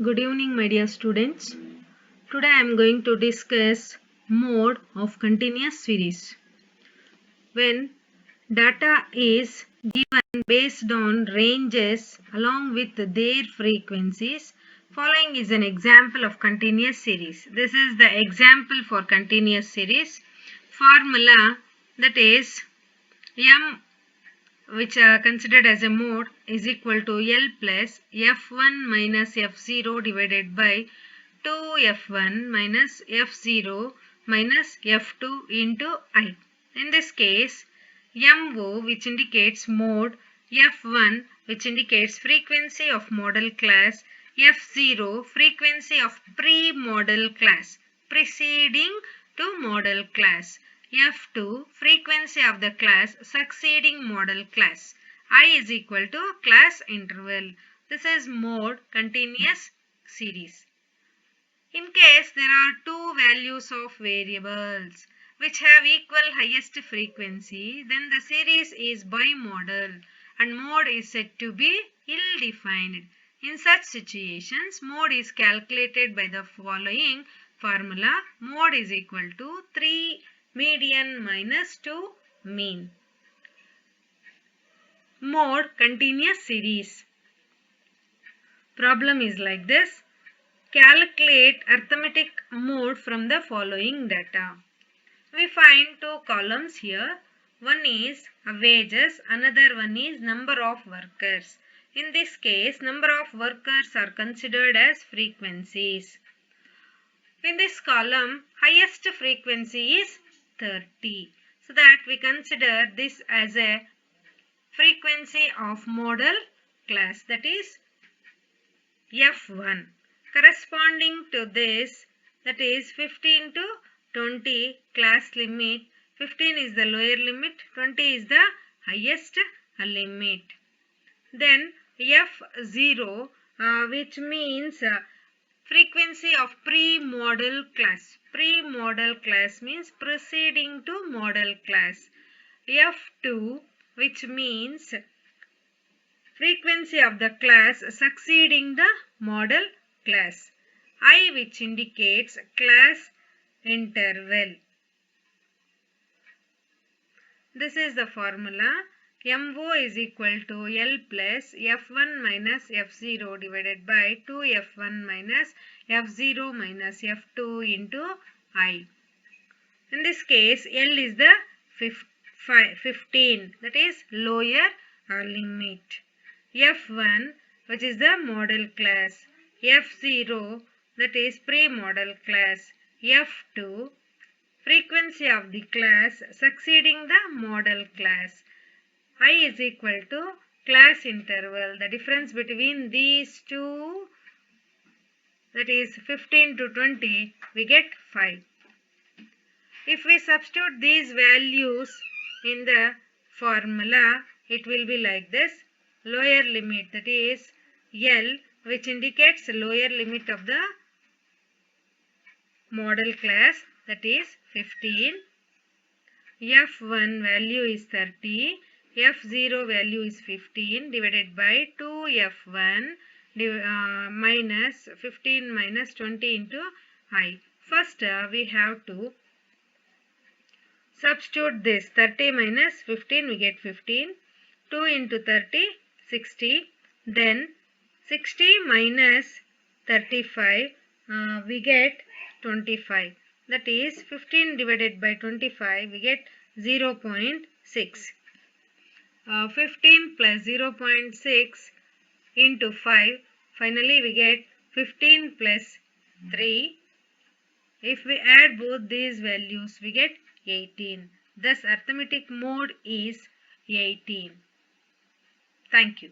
Good evening, my dear students. Today I am going to discuss mode of continuous series. When data is given based on ranges along with their frequencies, following is an example of continuous series. This is the example for continuous series. Formula, that is M, which are considered as a mode, is equal to L plus F1 minus F0 divided by 2F1 minus F0 minus F2 into I. In this case, MO, which indicates mode, F1, which indicates frequency of model class, F0, frequency of pre-model class, preceding to model class, F2, frequency of the class succeeding model class. I is equal to class interval. This is mode continuous series. In case there are two values of variables which have equal highest frequency, then the series is bimodal and mode is said to be ill-defined. In such situations, mode is calculated by the following formula. Mode is equal to 3 median minus 2 mean. Mode continuous series. Problem is like this. Calculate arithmetic mode from the following data. We find two columns here. One is wages, another one is number of workers. In this case, number of workers are considered as frequencies. In this column, highest frequency is 30. So that we consider this as a frequency of model class, that is F1. Corresponding to this, that is 15 to 20 class limit. 15 is the lower limit, 20 is the highest limit. Then F0, which means frequency of pre-model class. Pre-model class means preceding to model class. F2, which means frequency of the class succeeding the model class. I, which indicates class interval. This is the formula. MO is equal to L plus F1 minus F0 divided by 2F1 minus F0 minus F2 into I. In this case, L is the 15, that is lower limit. F1, which is the model class. F0, that is pre-model class. F2, frequency of the class succeeding the model class. I is equal to class interval. The difference between these two, that is 15 to 20, we get 5. If we substitute these values in the formula, it will be like this. Lower limit, that is L, which indicates lower limit of the model class, that is 15. F1 value is 30. F0 value is 15 divided by 2F1 minus 15 minus 20 into I. First, we have to substitute this. 30 minus 15, we get 15. 2 into 30, 60. Then 60 minus 35, we get 25. That is 15 divided by 25, we get 0.6. 15 plus 0.6 into 5, finally we get 15 plus 3. If we add both these values, we get 18. Thus, arithmetic mode is 18. Thank you.